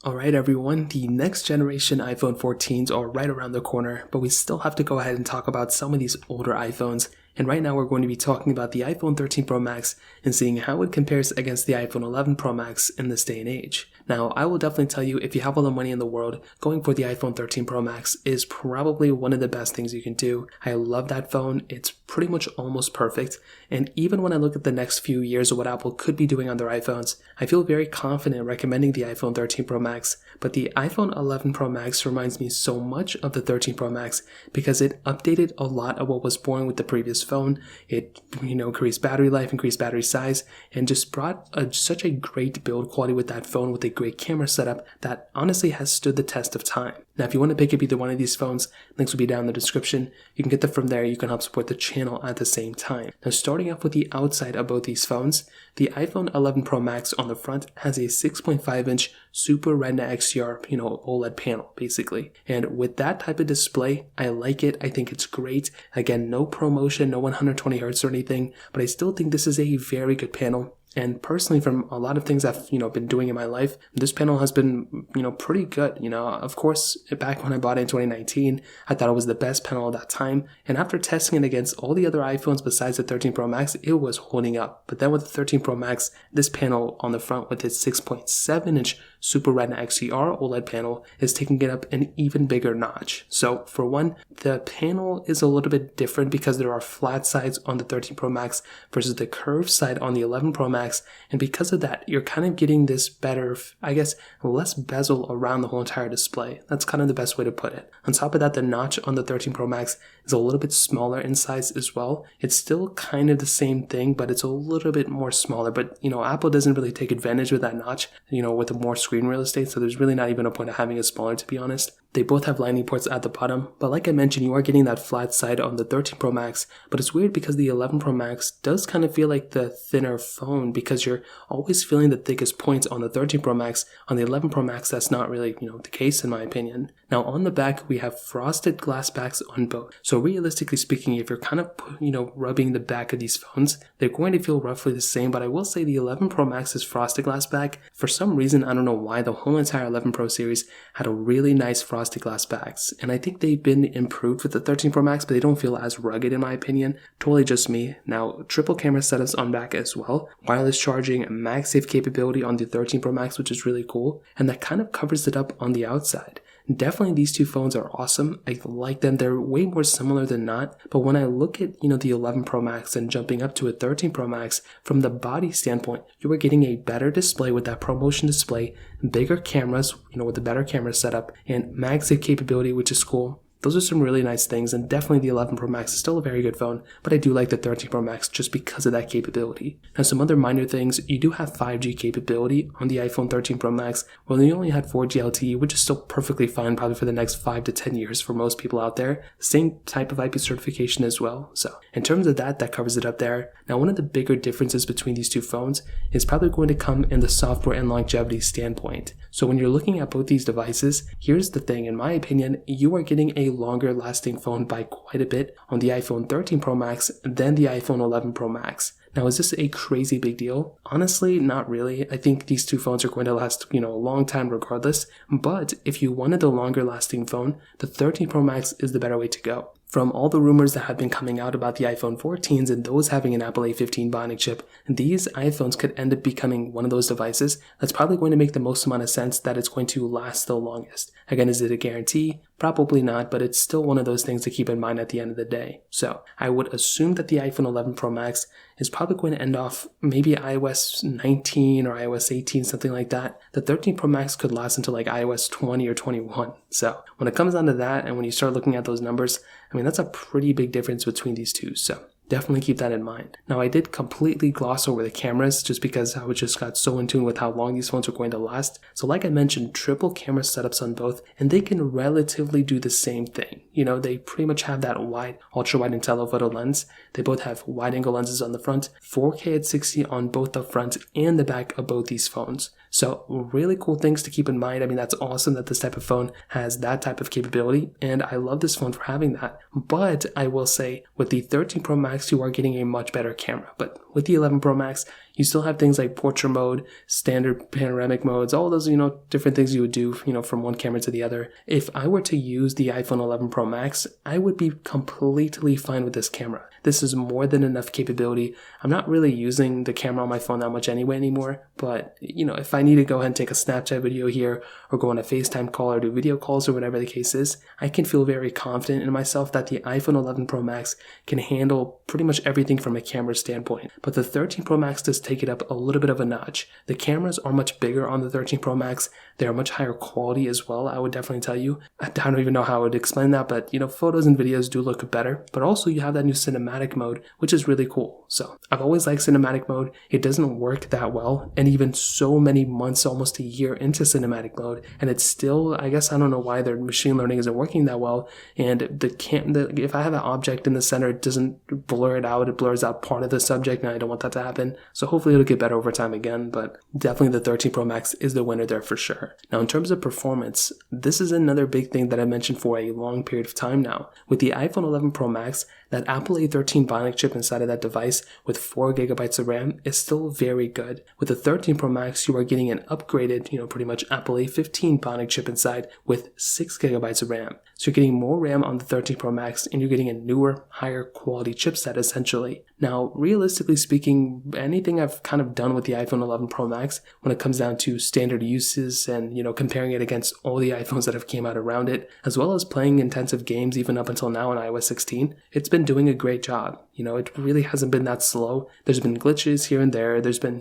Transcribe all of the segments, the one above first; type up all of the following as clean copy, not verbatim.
Alright everyone, the next generation iPhone 14s are right around the corner, but we still have to go ahead and talk about some of these older iPhones. And right now we're going to be talking about the iPhone 13 Pro Max and seeing how it compares against the iPhone 11 Pro Max in this day and age. Now, I will definitely tell you, if you have all the money in the world, going for the iPhone 13 Pro Max is probably one of the best things you can do. I love that phone. It's pretty much almost perfect. And even when I look at the next few years of what Apple could be doing on their iPhones, I feel very confident recommending the iPhone 13 Pro Max. But the iPhone 11 Pro Max reminds me so much of the 13 Pro Max because it updated a lot of what was born with the previous phone. It, increased battery life, increased battery size, and just brought such a great build quality with that phone with a great camera setup that honestly has stood the test of time. Now, if you want to pick up either one of these phones, links will be down in the description. You can get them from there. You can help support the channel at the same time. Now, starting off with the outside of both these phones, the iPhone 11 Pro Max on the front has a 6.5-inch Super Retina XDR, OLED panel, basically. And with that type of display, I like it. I think it's great. Again, no ProMotion, no 120 Hz or anything, but I still think this is a very good panel. And personally, from a lot of things I've, been doing in my life, this panel has been, pretty good. Of course, back when I bought it in 2019, I thought it was the best panel at that time. And after testing it against all the other iPhones besides the 13 Pro Max, it was holding up. But then with the 13 Pro Max, this panel on the front with its 6.7-inch Super Retina XDR OLED panel is taking it up an even bigger notch. So for one, the panel is a little bit different because there are flat sides on the 13 Pro Max versus the curved side on the 11 Pro Max. And because of that, you're kind of getting this better, less bezel around the whole entire display. That's kind of the best way to put it. On top of that, the notch on the 13 Pro Max is a little bit smaller in size as well. It's still kind of the same thing, but it's a little bit more smaller. But, Apple doesn't really take advantage with that notch, with the more screen real estate. So there's really not even a point of having it smaller, to be honest. They both have lightning ports at the bottom, but like I mentioned, you are getting that flat side on the 13 Pro Max, but it's weird because the 11 Pro Max does kind of feel like the thinner phone because you're always feeling the thickest points on the 13 Pro Max. On the 11 Pro Max, that's not really, the case in my opinion. Now on the back, we have frosted glass backs on both. So realistically speaking, if you're kind of, rubbing the back of these phones, they're going to feel roughly the same, but I will say the 11 Pro Max is frosted glass back. For some reason, I don't know why, the whole entire 11 Pro series had a really nice frosted glass backs, and I think they've been improved with the 13 Pro Max, but they don't feel as rugged in my opinion. Totally just me. Now, triple camera setups on back as well, wireless charging, MagSafe capability on the 13 Pro Max, which is really cool, and that kind of covers it up on the outside. Definitely these two phones are awesome. I like them. They're way more similar than not. But when I look at, the 11 Pro Max and jumping up to a 13 Pro Max, from the body standpoint, you are getting a better display with that ProMotion display, bigger cameras, with a better camera setup, and MagSafe capability, which is cool. Those are some really nice things, and definitely the 11 Pro Max is still a very good phone, but I do like the 13 Pro Max just because of that capability. Now, some other minor things, you do have 5G capability on the iPhone 13 Pro Max, well, you only had 4G LTE, which is still perfectly fine probably for the next 5 to 10 years for most people out there. Same type of IP certification as well. So in terms of that covers it up there. Now, one of the bigger differences between these two phones is probably going to come in the software and longevity standpoint. So when you're looking at both these devices, here's the thing, in my opinion, you are getting a longer lasting phone by quite a bit on the iPhone 13 Pro Max than the iPhone 11 Pro Max. Now, is this a crazy big deal? Honestly, not really. I think these two phones are going to last, a long time regardless. But if you wanted the longer lasting phone, the 13 Pro Max is the better way to go. From all the rumors that have been coming out about the iPhone 14s and those having an Apple A15 Bionic chip, these iPhones could end up becoming one of those devices that's probably going to make the most amount of sense that it's going to last the longest. Again, is it a guarantee? Probably not, but it's still one of those things to keep in mind at the end of the day. So I would assume that the iPhone 11 Pro Max is probably going to end off maybe iOS 19 or iOS 18, something like that. The 13 Pro Max could last until like iOS 20 or 21. So when it comes down to that, and when you start looking at those numbers, that's a pretty big difference between these two. So definitely keep that in mind. Now, I did completely gloss over the cameras just because I just got so in tune with how long these phones are going to last. So like I mentioned, triple camera setups on both, and they can relatively do the same thing. They pretty much have that wide, ultra-wide and telephoto lens. They both have wide-angle lenses on the front, 4K at 60 on both the front and the back of both these phones. So really cool things to keep in mind. I mean, that's awesome that this type of phone has that type of capability, and I love this phone for having that. But I will say with the 13 Pro Max, you are getting a much better camera. But with the 11 Pro Max, you still have things like portrait mode, standard panoramic modes, all those, different things you would do, from one camera to the other. If I were to use the iPhone 11 Pro Max, I would be completely fine with this camera. This is more than enough capability. I'm not really using the camera on my phone that much anymore, but if I need to go ahead and take a Snapchat video here or go on a FaceTime call or do video calls or whatever the case is, I can feel very confident in myself that the iPhone 11 Pro Max can handle pretty much everything from a camera standpoint. But the 13 Pro Max does take it up a little bit of a notch. The cameras are much bigger on the 13 Pro Max. They're much higher quality as well, I would definitely tell you. I don't even know how I would explain that, but photos and videos do look better. But also you have that new cinematic mode, which is really cool. So I've always liked cinematic mode. It doesn't work that well, and even so many months, almost a year into cinematic mode, and it's still, I guess, I don't know why their machine learning isn't working that well. And if I have an object in the center, it doesn't blur it out. It blurs out part of the subject, and I don't want that to happen. So hopefully it'll get better over time again, but definitely the 13 Pro Max is the winner there for sure. Now, in terms of performance, this is another big thing that I mentioned for a long period of time now. With the iPhone 11 Pro Max, that Apple A13 Bionic chip inside of that device with 4 gigabytes of RAM is still very good. With the 13 Pro Max, you are getting an upgraded, pretty much Apple A15 Bionic chip inside with 6 gigabytes of RAM. So you're getting more RAM on the 13 Pro Max, and you're getting a newer, higher quality chipset essentially. Now, realistically speaking, anything I've kind of done with the iPhone 11 Pro Max when it comes down to standard uses and, comparing it against all the iPhones that have came out around it, as well as playing intensive games even up until now on iOS 16, it's been doing a great job. It really hasn't been that slow. There's been glitches here and there. There's been,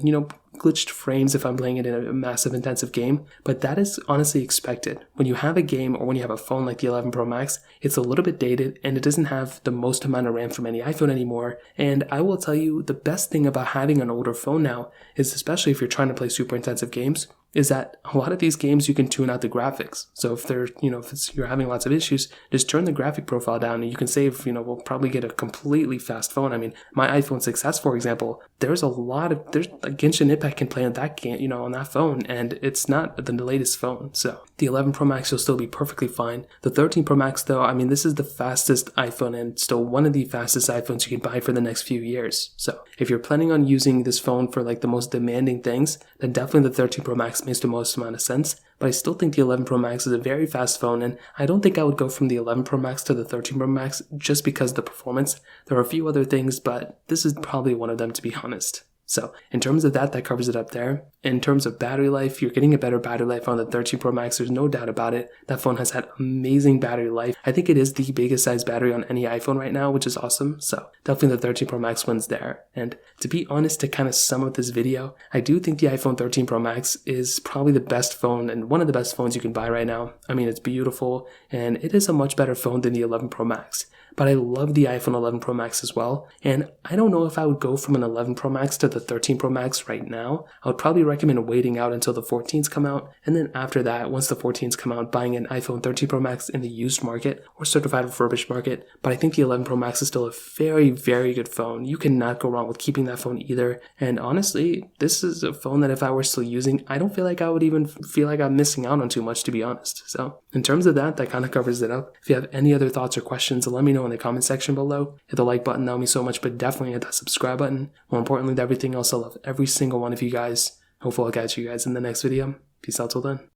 glitched frames if I'm playing it in a massive intensive game, but that is honestly expected. When you have a game or when you have a phone like the 11 Pro Max, it's a little bit dated and it doesn't have the most amount of RAM from any iPhone anymore. And I will tell you, the best thing about having an older phone now is, especially if you're trying to play super intensive games, is that a lot of these games you can tune out the graphics. So if they're, if you're having lots of issues, just turn the graphic profile down and you can save, we'll probably get a completely fast phone. I mean, my iPhone 6S, for example, there's a Genshin Impact can play on that game, on that phone, and it's not the latest phone. So the 11 Pro Max will still be perfectly fine. The 13 Pro Max though, I mean, this is the fastest iPhone and still one of the fastest iPhones you can buy for the next few years. So if you're planning on using this phone for like the most demanding things, then definitely the 13 Pro Max makes the most amount of sense. But I still think the 11 Pro Max is a very fast phone, and I don't think I would go from the 11 Pro Max to the 13 Pro Max just because of the performance. There are a few other things, but this is probably one of them, to be honest. So in terms of that covers it up there. In terms of battery life, you're getting a better battery life on the 13 Pro Max. There's no doubt about it. That phone has had amazing battery life. I think it is the biggest size battery on any iPhone right now, which is awesome. So definitely the 13 Pro Max wins there. And to be honest, to kind of sum up this video, I do think the iPhone 13 Pro Max is probably the best phone and one of the best phones you can buy right now. I mean, it's beautiful and it is a much better phone than the 11 Pro Max. But I love the iPhone 11 Pro Max as well, and I don't know if I would go from an 11 Pro Max to the 13 Pro Max right now. I would probably recommend waiting out until the 14s come out, and then after that, once the 14s come out, buying an iPhone 13 Pro Max in the used market or certified refurbished market. But I think the 11 Pro Max is still a very, very good phone. You cannot go wrong with keeping that phone either, and honestly, this is a phone that if I were still using, I don't feel like I would even feel like I'm missing out on too much, to be honest. So in terms of that kind of covers it up. If you have any other thoughts or questions, let me know in the comment section below. Hit the like button, that would mean so much, but definitely hit that subscribe button. More importantly than everything else, I love every single one of you guys. Hopefully I'll catch you guys in the next video. Peace out till then.